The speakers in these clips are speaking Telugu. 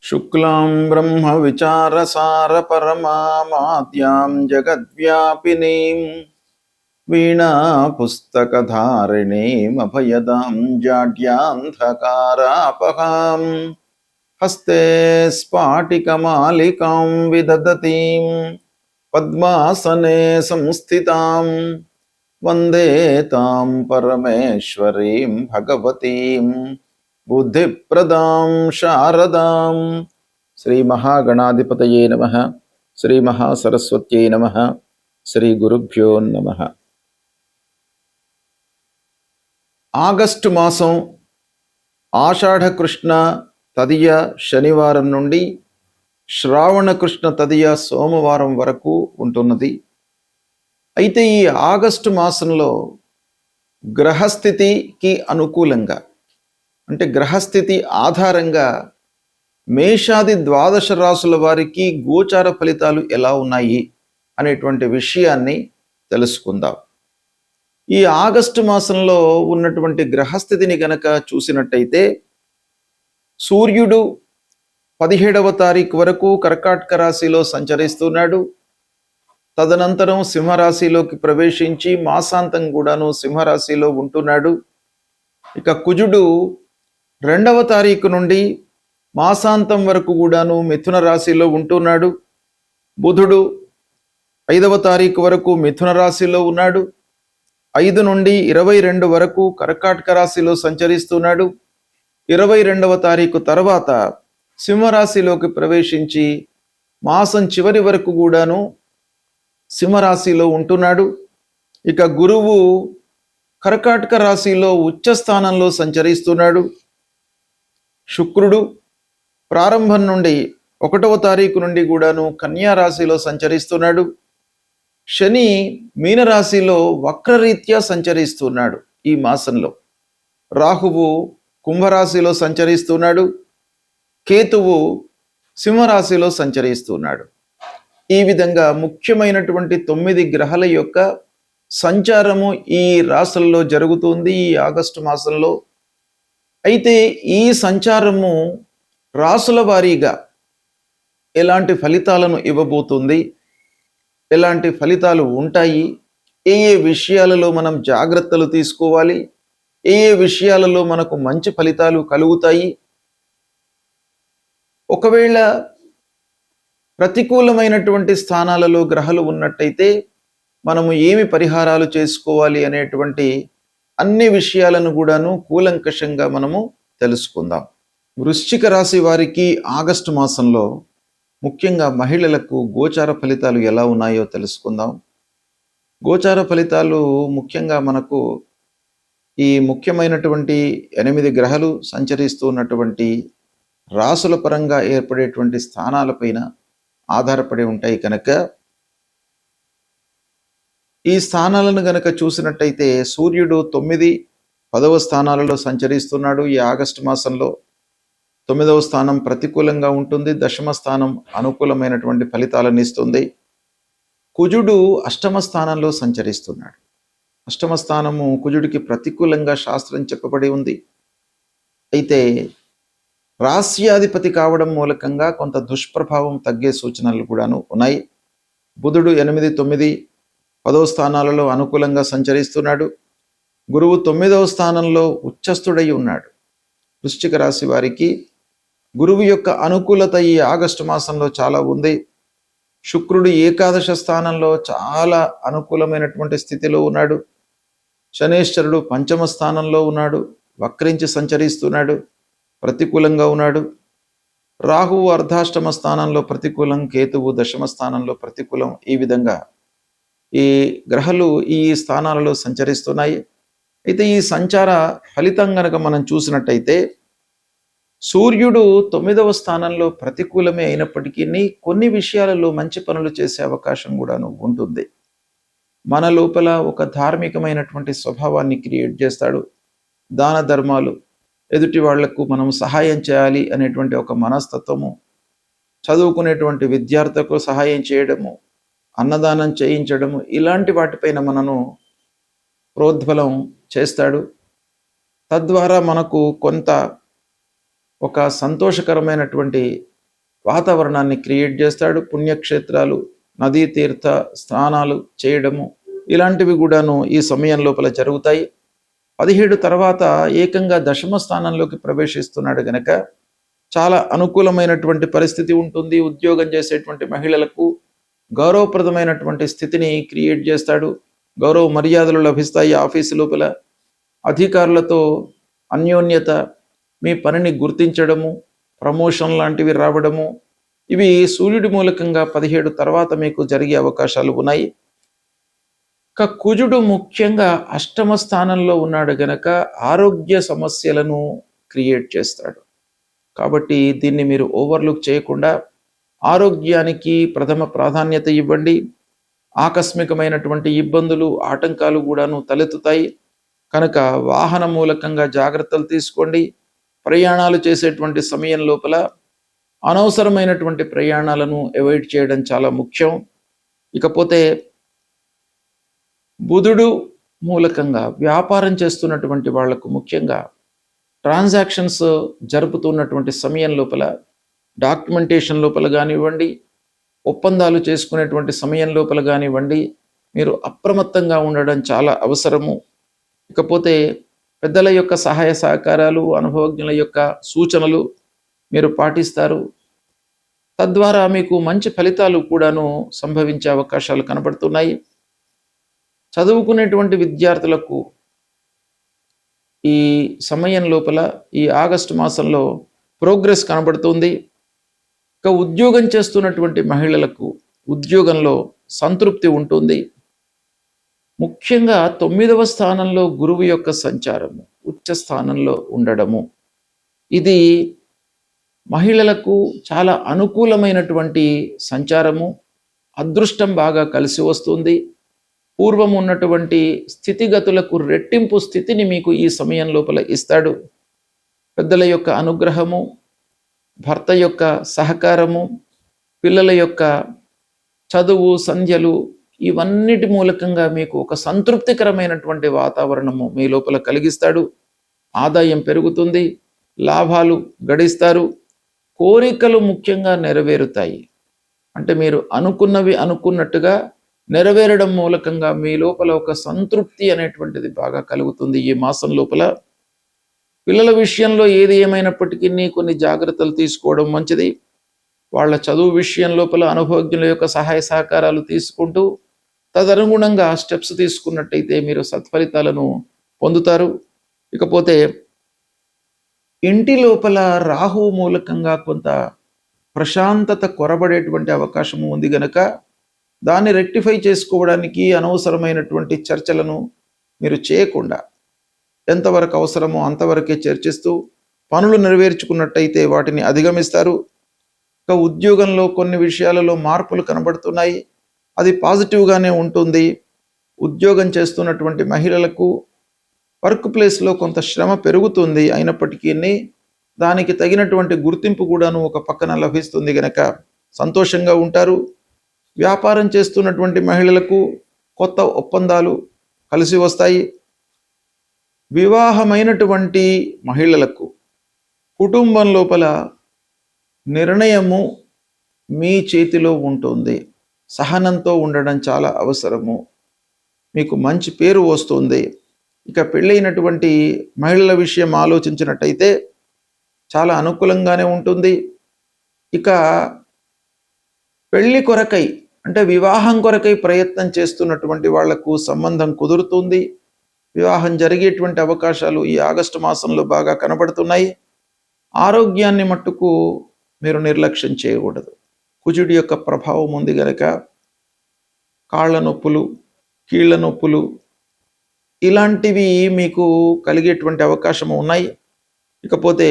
शुक्लां ब्रह्मविचारसारपरमामाद्यां जगद्व्यापिनीं वीणापुस्तकधारिणीमभयदां जाड्यान्धकारापहां हस्ते स्फाटिकमालिकां विदधतीं पद्मासने संस्थितां वन्दे तां परमेश्वरीं भगवतीं बुद्धिप्रदां शारदां। श्री महागणाधिपतये नमः। श्री महासरस्वत्यै नमः। श्री गुरुभ्यो नमः। ఆగస్టు మాసం ఆషాఢ కృష్ణ తదియ శనివారం నుండి శ్రావణ కృష్ణ తదియ సోమవారం వరకు ఉంటున్నది. అయితే ఈ ఆగస్టు మాసంలో గ్రహస్థితికి అనుకూలంగా అంటే గ్రహస్థితి ఆధారంగా మేషాది ద్వాదశ రాశుల వారికి గోచార ఫలితాలు ఎలా ఉన్నాయి అనేటువంటి విషయాన్ని తెలుసుకుందాం. ఈ ఆగస్టు మాసంలో ఉన్నటువంటి గ్రహస్థితిని గనక చూసినట్టయితే సూర్యుడు 17వ తారీఖు వరకు కర్కాటక రాశిలో సంచరిస్తున్నాడు. తదనంతరం సింహరాశిలోకి ప్రవేశించి మాసాంతం కూడాను సింహరాశిలో ఉంటున్నాడు. ఇక కుజుడు 2వ తారీఖు నుండి మాసాంతం వరకు కూడాను మిథున రాశిలో ఉంటున్నాడు. బుధుడు 5వ తారీఖు వరకు మిథున రాశిలో ఉన్నాడు. 5 నుండి 22 వరకు కర్కాటక రాశిలో సంచరిస్తున్నాడు. 22వ తారీఖు తర్వాత సింహరాశిలోకి ప్రవేశించి మాసం చివరి వరకు కూడాను సింహరాశిలో ఉంటున్నాడు. ఇక గురువు కర్కాటక రాశిలో ఉచ్చ స్థానంలో సంచరిస్తున్నాడు. శుక్రుడు ప్రారంభం నుండి 1వ తారీఖు నుండి కూడాను కన్యా రాశిలో సంచరిస్తున్నాడు. శని మీనరాశిలో వక్రరీత్యా సంచరిస్తున్నాడు ఈ మాసంలో. రాహువు కుంభరాశిలో సంచరిస్తున్నాడు. కేతువు సింహరాశిలో సంచరిస్తున్నాడు. ఈ విధంగా ముఖ్యమైనటువంటి 9 గ్రహాల యొక్క సంచారము ఈ రాశుల్లో జరుగుతుంది ఈ ఆగస్టు మాసంలో. అయితే ఈ సంచారము రాశుల వారీగా ఎలాంటి ఫలితాలను ఇవ్వబోతుంది, ఎలాంటి ఫలితాలు ఉంటాయి, ఏ ఏ విషయాలలో మనం జాగ్రత్తలు తీసుకోవాలి, ఏ ఏ విషయాలలో మనకు మంచి ఫలితాలు కలుగుతాయి, ఒకవేళ ప్రతికూలమైనటువంటి స్థానాలలో గ్రహాలు ఉన్నట్టయితే మనము ఏమి పరిహారాలు చేసుకోవాలి అనేటువంటి అన్ని విషయాలను కూడాను కూలంకషంగా మనము తెలుసుకుందాం. వృశ్చిక రాశి వారికి ఆగస్టు మాసంలో ముఖ్యంగా మహిళలకు గోచార ఫలితాలు ఎలా ఉన్నాయో తెలుసుకుందాం. గోచార ఫలితాలు ముఖ్యంగా మనకు ఈ ముఖ్యమైనటువంటి 8 గ్రహాలు సంచరిస్తూ ఉన్నటువంటి రాసుల పరంగా ఏర్పడేటువంటి స్థానాలపైన ఆధారపడి ఉంటాయి కనుక ఈ స్థానాలను గనక చూసినట్టయితే సూర్యుడు 9, 10వ స్థానాలలో సంచరిస్తున్నాడు. ఈ ఆగస్టు మాసంలో 9వ స్థానం ప్రతికూలంగా ఉంటుంది. 10వ స్థానం అనుకూలమైనటువంటి ఫలితాలను ఇస్తుంది. కుజుడు 8వ స్థానంలో సంచరిస్తున్నాడు. 8వ స్థానము కుజుడికి ప్రతికూలంగా శాస్త్రం చెప్పబడి ఉంది. అయితే రాస్యాధిపతి కావడం మూలకంగా కొంత దుష్ప్రభావం తగ్గే సూచనలు కూడాను ఉన్నాయి. బుధుడు 8, 9, 10వ స్థానాలలో అనుకూలంగా సంచరిస్తున్నాడు. గురువు 9వ స్థానంలో ఉచ్చస్థుడై ఉన్నాడు. వృశ్చిక రాశి వారికి గురువు యొక్క అనుకూలత ఈ ఆగస్టు మాసంలో చాలా ఉంది. శుక్రుడు ఏకాదశ స్థానంలో చాలా అనుకూలమైనటువంటి స్థితిలో ఉన్నాడు. శనేశ్వరుడు 5వ స్థానంలో ఉన్నాడు, వక్రించి సంచరిస్తున్నాడు, ప్రతికూలంగా ఉన్నాడు. రాహువు అర్ధాష్టమ స్థానంలో ప్రతికూలం, కేతువు 10వ స్థానంలో ప్రతికూలం. ఈ విధంగా ఈ గ్రహాలు ఈ స్థానాలలో సంచరిస్తున్నాయి. అయితే ఈ సంచార ఫలితం గనక మనం చూసినట్టయితే సూర్యుడు 9వ స్థానంలో ప్రతికూలమే అయినప్పటికీ కొన్ని విషయాలలో మంచి పనులు చేసే అవకాశం కూడాను ఉంటుంది. మన లోపల ఒక ధార్మికమైనటువంటి స్వభావాన్ని క్రియేట్ చేస్తాడు. దాన ధర్మాలు, ఎదుటి వాళ్లకు మనం సహాయం చేయాలి అనేటువంటి ఒక మనస్తత్వము, చదువుకునేటువంటి విద్యార్థులకు సహాయం చేయడము, అన్నదానం చేయించడము, ఇలాంటి వాటిపైన మనను ప్రోద్బలం చేస్తాడు. తద్వారా మనకు కొంత ఒక సంతోషకరమైనటువంటి వాతావరణాన్ని క్రియేట్ చేస్తాడు. పుణ్యక్షేత్రాలు, నదీ తీర్థ స్నానాలు చేయడము ఇలాంటివి కూడాను ఈ సమయం లోపల జరుగుతాయి. 17 తర్వాత ఏకంగా దశమ స్థానంలోకి ప్రవేశిస్తున్నాడు గనక చాలా అనుకూలమైనటువంటి పరిస్థితి ఉంటుంది. ఉద్యోగం చేసేటువంటి మహిళలకు గౌరవప్రదమైనటువంటి స్థితిని క్రియేట్ చేస్తాడు. గౌరవ మర్యాదలు లభిస్తాయి. ఆఫీసు లోపల అధికారులతో అన్యోన్యత, మీ పనిని గుర్తించడము, ప్రమోషన్ లాంటివి రావడము, ఇవి సూర్యుడి మూలకంగా 17 తర్వాత మీకు జరిగే అవకాశాలు ఉన్నాయి. కుజుడు ముఖ్యంగా అష్టమ స్థానంలో ఉన్నాడు గనక ఆరోగ్య సమస్యలను క్రియేట్ చేస్తాడు. కాబట్టి దీన్ని మీరు ఓవర్లుక్ చేయకుండా ఆరోగ్యానికి ప్రథమ ప్రాధాన్యత ఇవ్వండి. ఆకస్మికమైనటువంటి ఇబ్బందులు, ఆటంకాలు కూడాను తలెత్తుతాయి కనుక వాహన మూలకంగా జాగ్రత్తలు తీసుకోండి. ప్రయాణాలు చేసేటువంటి సమయం లోపల అనవసరమైనటువంటి ప్రయాణాలను అవాయిడ్ చేయడం చాలా ముఖ్యం. ఇకపోతే బుధుడు మూలకంగా వ్యాపారం చేస్తున్నటువంటి వాళ్లకు ముఖ్యంగా ట్రాన్సాక్షన్స్ జరుపుతున్నటువంటి సమయం లోపల, డాక్యుమెంటేషన్ లోపల కానివ్వండి, ఒప్పందాలు చేసుకునేటువంటి సమయం లోపల కానివ్వండి, మీరు అప్రమత్తంగా ఉండడం చాలా అవసరము. ఇకపోతే పెద్దల యొక్క సహాయ సహకారాలు, అనుభవజ్ఞుల యొక్క సూచనలు మీరు పాటిస్తారు. తద్వారా మీకు మంచి ఫలితాలు కూడాను సంభవించే అవకాశాలు కనబడుతున్నాయి. చదువుకునేటువంటి విద్యార్థులకు ఈ సమయం లోపల, ఈ ఆగస్టు మాసంలో ప్రోగ్రెస్ కనబడుతుంది. ఇక ఉద్యోగం చేస్తున్నటువంటి మహిళలకు ఉద్యోగంలో సంతృప్తి ఉంటుంది. ముఖ్యంగా 9వ స్థానంలో గురువు యొక్క సంచారము, ఉచ్చ స్థానంలో ఉండడము, ఇది మహిళలకు చాలా అనుకూలమైనటువంటి సంచారము. అదృష్టం బాగా కలిసి వస్తుంది. పూర్వం ఉన్నటువంటి స్థితిగతులకు రెట్టింపు స్థితిని మీకు ఈ సమయం లోపల ఇస్తాడు. పెద్దల యొక్క అనుగ్రహము, భర్త యొక్క సహకారము, పిల్లల యొక్క చదువు సంధ్యలు, ఇవన్నిటి మూలకంగా మీకు ఒక సంతృప్తికరమైనటువంటి వాతావరణము మీ లోపల కలిగిస్తాడు. ఆదాయం పెరుగుతుంది, లాభాలు గడిస్తారు, కోరికలు ముఖ్యంగా నెరవేరుతాయి. అంటే మీరు అనుకున్నవి అనుకున్నట్టుగా నెరవేరడం మూలకంగా మీ లోపల ఒక సంతృప్తి అనేటువంటిది బాగా కలుగుతుంది. ఈ మాసం లోపల పిల్లల విషయంలో ఏది ఏమైనప్పటికీ కొన్ని జాగ్రత్తలు తీసుకోవడం మంచిది. వాళ్ళ చదువు విషయం లోపల అనుభవజ్ఞుల యొక్క సహాయ సహకారాలు తీసుకుంటూ తదనుగుణంగా స్టెప్స్ తీసుకున్నట్టయితే మీరు సత్ఫలితాలను పొందుతారు. ఇకపోతే ఇంటి లోపల రాహు మూలకంగా కొంత ప్రశాంతత కొరబడేటువంటి అవకాశం ఉంది గనక దాన్ని రెక్టిఫై చేసుకోవడానికి అనవసరమైనటువంటి చర్చలను మీరు చేయకుండా ఎంతవరకు అవసరమో అంతవరకే చర్చిస్తూ పనులు నెరవేర్చుకున్నట్టయితే వాటిని అధిగమిస్తారు. ఇక ఉద్యోగంలో కొన్ని విషయాలలో మార్పులు కనబడుతున్నాయి, అది పాజిటివ్గానే ఉంటుంది. ఉద్యోగం చేస్తున్నటువంటి మహిళలకు వర్క్ ప్లేస్లో కొంత శ్రమ పెరుగుతుంది. అయినప్పటికీ దానికి తగినటువంటి గుర్తింపు కూడాను ఒక పక్కన లభిస్తుంది గనక సంతోషంగా ఉంటారు. వ్యాపారం చేస్తున్నటువంటి మహిళలకు కొత్త ఒప్పందాలు కలిసి వస్తాయి. వివాహమైనటువంటి మహిళలకు కుటుంబం లోపల నిర్ణయము మీ చేతిలో ఉంటుంది. సహనంతో ఉండడం చాలా అవసరము. మీకు మంచి పేరు వస్తుంది. ఇక పెళ్ళైనటువంటి మహిళల విషయం ఆలోచించినట్టయితే చాలా అనుకూలంగానే ఉంటుంది. ఇక పెళ్లి కొరకై అంటే వివాహం కొరకై ప్రయత్నం చేస్తున్నటువంటి వాళ్లకు సంబంధం కుదురుతుంది. వివాహం జరిగేటువంటి అవకాశాలు ఈ ఆగస్టు మాసంలో బాగా కనబడుతున్నాయి. ఆరోగ్యాన్ని మట్టుకు మీరు నిర్లక్ష్యం చేయకూడదు. కుజుడి యొక్క ప్రభావం ఉంది గనక కాళ్ళ నొప్పులు, కీళ్ళ నొప్పులు ఇలాంటివి మీకు కలిగేటువంటి అవకాశం ఉన్నాయి. ఇకపోతే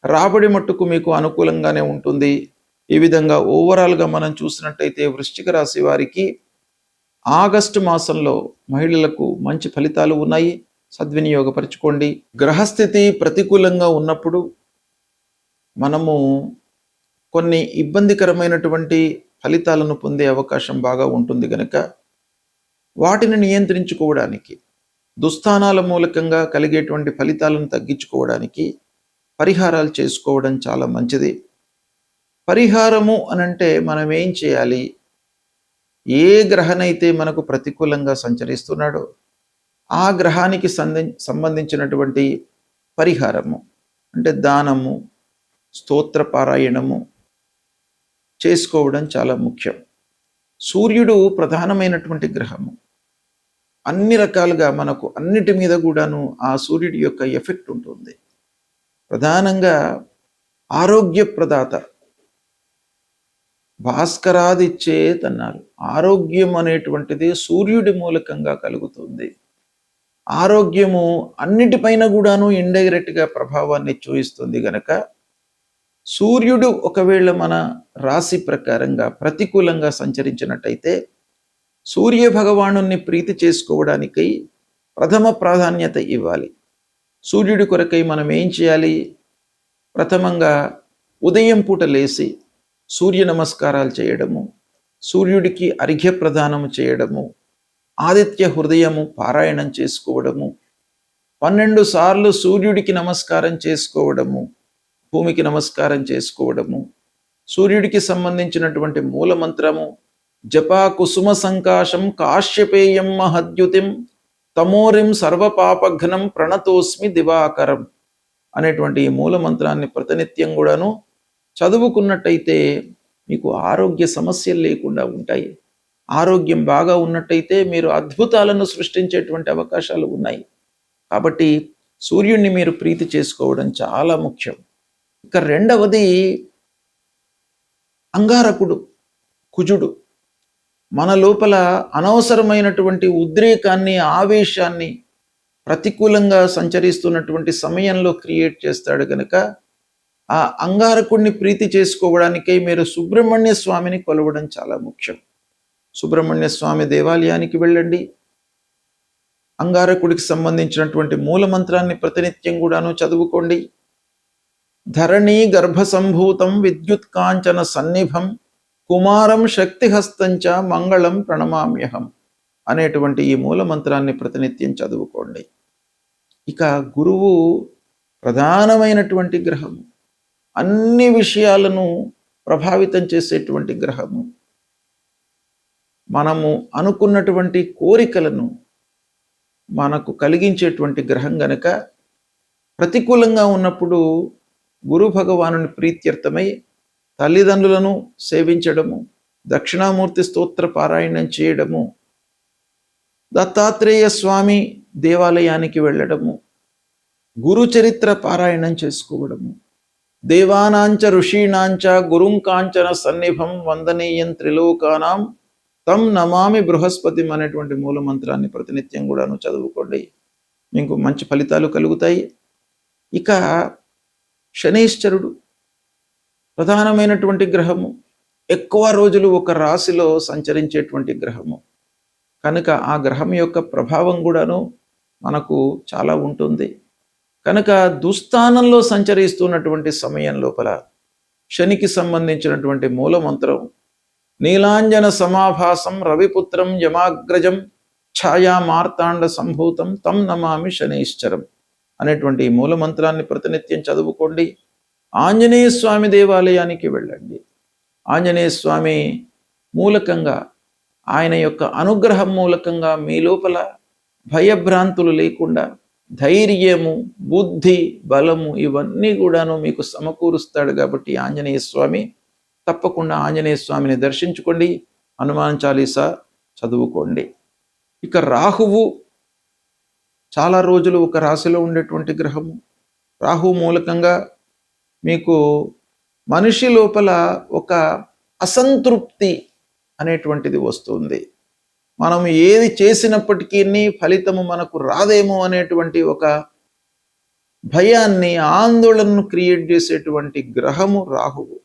రాబడి మట్టుకు మీకు అనుకూలంగానే ఉంటుంది. ఈ విధంగా ఓవరాల్గా మనం చూసినట్టయితే వృశ్చిక రాశి వారికి ఆగస్టు మాసంలో మహిళలకు మంచి ఫలితాలు ఉన్నాయి. సద్వినియోగపరచుకోండి. గ్రహస్థితి ప్రతికూలంగా ఉన్నప్పుడు మనము కొన్ని ఇబ్బందికరమైనటువంటి ఫలితాలను పొందే అవకాశం బాగా ఉంటుంది కనుక వాటిని నియంత్రించుకోవడానికి, దుస్థానాల మూలకంగా కలిగేటువంటి ఫలితాలను తగ్గించుకోవడానికి పరిహారాలు చేసుకోవడం చాలా మంచిది. పరిహారము అనంటే మనం ఏం చేయాలి? ఏ గ్రహనైతే మనకు ప్రతికూలంగా సంచరిస్తున్నాడో ఆ గ్రహానికి సంబంధించినటువంటి పరిహారము అంటే దానము, స్తోత్ర పారాయణము చేసుకోవడం చాలా ముఖ్యం. సూర్యుడు ప్రధానమైనటువంటి గ్రహము. అన్ని రకాలుగా మనకు అన్నిటి మీద కూడాను ఆ సూర్యుడి యొక్క ఎఫెక్ట్ ఉంటుంది. ప్రధానంగా ఆరోగ్య ప్రదాత, భాస్కరాదిచ్చేత్ అన్నారు. ఆరోగ్యం అనేటువంటిది సూర్యుడి మూలకంగా కలుగుతుంది. ఆరోగ్యము అన్నిటిపైన కూడాను ఇండైరెక్ట్గా ప్రభావాన్ని చూపిస్తుంది గనక సూర్యుడు ఒకవేళ మన రాశి ప్రకారంగా ప్రతికూలంగా సంచరించినట్టయితే సూర్య భగవానుని ప్రీతి చేసుకోవడానికై ప్రథమ ప్రాధాన్యత ఇవ్వాలి. సూర్యుడి కొరకై మనం ఏం చేయాలి? ప్రథమంగా ఉదయం పూట లేచి సూర్య నమస్కారాలు చేయడము, సూర్యుడికి అర్ఘ్య ప్రదానము చేయడము, ఆదిత్య హృదయము పారాయణం చేసుకోవడము, 12 సార్లు సూర్యుడికి నమస్కారం చేసుకోవడము, భూమికి నమస్కారం చేసుకోవడము, సూర్యుడికి సంబంధించినటువంటి మూలమంత్రము జపా కుసుమ సంకాశం కాశ్యపేయం మహద్యుతిం తమోరిం సర్వపాపఘ్నం ప్రణతోస్మి దివాకరం అనేటువంటి ఈ మూలమంత్రాన్ని ప్రతినిత్యం కూడాను చదువుకున్నట్టయితే మీకు ఆరోగ్య సమస్యలు లేకుండా ఉంటాయి. ఆరోగ్యం బాగా ఉన్నట్టయితే మీరు అద్భుతాలను సృష్టించేటువంటి అవకాశాలు ఉన్నాయి. కాబట్టి సూర్యుడిని మీరు ప్రీతి చేసుకోవడం చాలా ముఖ్యం. ఇక రెండవది అంగారకుడు, కుజుడు. మన లోపల అనవసరమైనటువంటి ఉద్రేకాన్ని, ఆవేశాన్ని ప్రతికూలంగా సంచరిస్తున్నటువంటి సమయంలో క్రియేట్ చేస్తాడు కనుక ఆ అంగారకుడిని ప్రీతి చేసుకోవడానికై మీరు సుబ్రహ్మణ్య స్వామిని కొలవడం చాలా ముఖ్యం. సుబ్రహ్మణ్య స్వామి దేవాలయానికి వెళ్ళండి. అంగారకుడికి సంబంధించినటువంటి మూలమంత్రాన్ని ప్రతినిత్యం కూడాను చదువుకోండి. ధరణీ గర్భ సంభూతం విద్యుత్ కాంచన సన్నిభం కుమారం శక్తిహస్తంచ మంగళం ప్రణమామ్యహం అనేటువంటి ఈ మూలమంత్రాన్ని ప్రతినిత్యం చదువుకోండి. ఇక గురువు ప్రధానమైనటువంటి గ్రహము, అన్ని విషయాలను ప్రభావితం చేసేటువంటి గ్రహము. మనము అనుకున్నటువంటి కోరికలను మనకు కలిగించేటువంటి గ్రహం గనక ప్రతికూలంగా ఉన్నప్పుడు గురు భగవానుని ప్రీత్యర్థమై తల్లిదండ్రులను సేవించడము, దక్షిణామూర్తి స్తోత్ర పారాయణం చేయడము, దత్తాత్రేయ స్వామి దేవాలయానికి వెళ్ళడము, గురు చరిత్ర పారాయణం చేసుకోవడము, దేవానాంచ ఋషీణాంచ గురుంకాంచన సన్నిభం వందనీయం త్రిలోకానాం తం నమామి బృహస్పతిం అనేటువంటి మూలమంత్రాన్ని ప్రతినిత్యం కూడాను చదువుకోండి. మీకు మంచి ఫలితాలు కలుగుతాయి. ఇక శనైశ్చరుడు ప్రధానమైనటువంటి గ్రహము, ఎక్కువ రోజులు ఒక రాశిలో సంచరించేటువంటి గ్రహము కనుక ఆ గ్రహం యొక్క ప్రభావం కూడాను మనకు చాలా ఉంటుంది. కనుక దుస్థానంలో సంచరిస్తున్నటువంటి సమయం లోపల శనికి సంబంధించినటువంటి మూలమంత్రం నీలాంజన సమాభాసం రవిపుత్రం యమాగ్రజం ఛాయా మార్తాండ సంభూతం తం నమామి శనైశ్చరం అనేటువంటి మూలమంత్రాన్ని ప్రతినిత్యం చదువుకోండి. ఆంజనేయ స్వామి దేవాలయానికి వెళ్ళండి. ఆంజనేయ స్వామి మూలకంగా, ఆయన యొక్క అనుగ్రహం మూలకంగా మీ లోపల భయభ్రాంతులు లేకుండా ధైర్యము, బుద్ధి, బలము ఇవన్నీ కూడాను మీకు సమకూరుస్తాడు. కాబట్టి ఆంజనేయ స్వామి తప్పకుండా ఆంజనేయ స్వామిని దర్శించుకోండి. హనుమాన్ చాలీసా చదువుకోండి. ఇక రాహువు చాలా రోజులు ఒక రాశిలో ఉండేటువంటి గ్రహము. రాహు మూలకంగా మీకు మనిషి లోపల ఒక అసంతృప్తి అనేటువంటిది వస్తుంది. మనం ఏది చేసినప్పటికీ ఫలితము మనకు రాదేమో అనేటువంటి ఒక భయాన్ని, ఆందోళనను క్రియేట్ చేసేటువంటి గ్రహము రాహువు.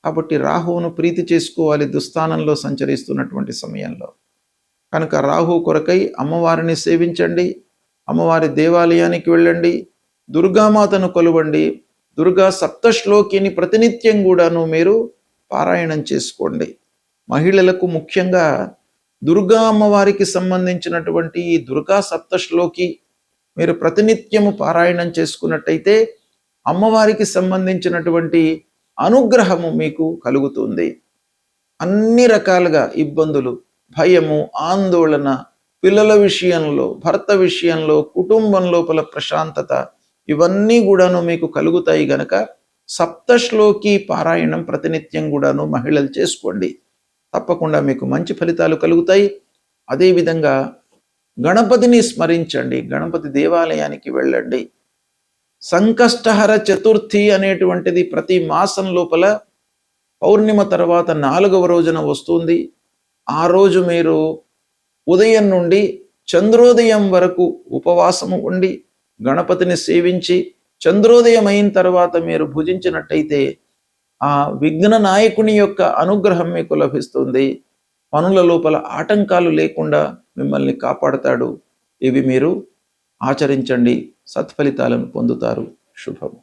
కాబట్టి రాహువును ప్రీతి చేసుకోవాలి దుస్థానంలో సంచరిస్తున్నటువంటి సమయంలో. కనుక రాహు కొరకై అమ్మవారిని సేవించండి, అమ్మవారి దేవాలయానికి వెళ్ళండి, దుర్గామాతను కొలవండి, దుర్గా సప్తశ్లోకిని ప్రతినిత్యం కూడాను మీరు పారాయణం చేసుకోండి. మహిళలకు ముఖ్యంగా దుర్గా అమ్మవారికి సంబంధించినటువంటి ఈ దుర్గా సప్తశ్లోకి మీరు ప్రతినిత్యము పారాయణం చేసుకున్నట్టయితే అమ్మవారికి సంబంధించినటువంటి అనుగ్రహము మీకు కలుగుతుంది. అన్ని రకాలుగా ఇబ్బందులు, భయము, ఆందోళన, పిల్లల విషయంలో, భర్త విషయంలో, కుటుంబం లోపల ప్రశాంతత, ఇవన్నీ కూడాను మీకు కలుగుతాయి గనక సప్తశ్లోకి పారాయణం ప్రతినిత్యం కూడాను మహిళలు చేసుకోండి. తప్పకుండా మీకు మంచి ఫలితాలు కలుగుతాయి. అదేవిధంగా గణపతిని స్మరించండి, గణపతి దేవాలయానికి వెళ్ళండి. సంకష్టహర చతుర్థి అనేటువంటిది ప్రతి మాసం లోపల పౌర్ణిమ తర్వాత 4వ రోజున వస్తుంది. ఆ రోజు మీరు ఉదయం నుండి చంద్రోదయం వరకు ఉపవాసము ఉండి గణపతిని సేవించి చంద్రోదయం అయిన తర్వాత మీరు భుజించినట్టయితే ఆ విఘ్న నాయకుని యొక్క అనుగ్రహం మీకు లభిస్తుంది. పనుల లోపల ఆటంకాలు లేకుండా మిమ్మల్ని కాపాడతాడు. ఇవి మీరు ఆచరించండి, సత్ఫలితాలను పొందుతారు. శుభం.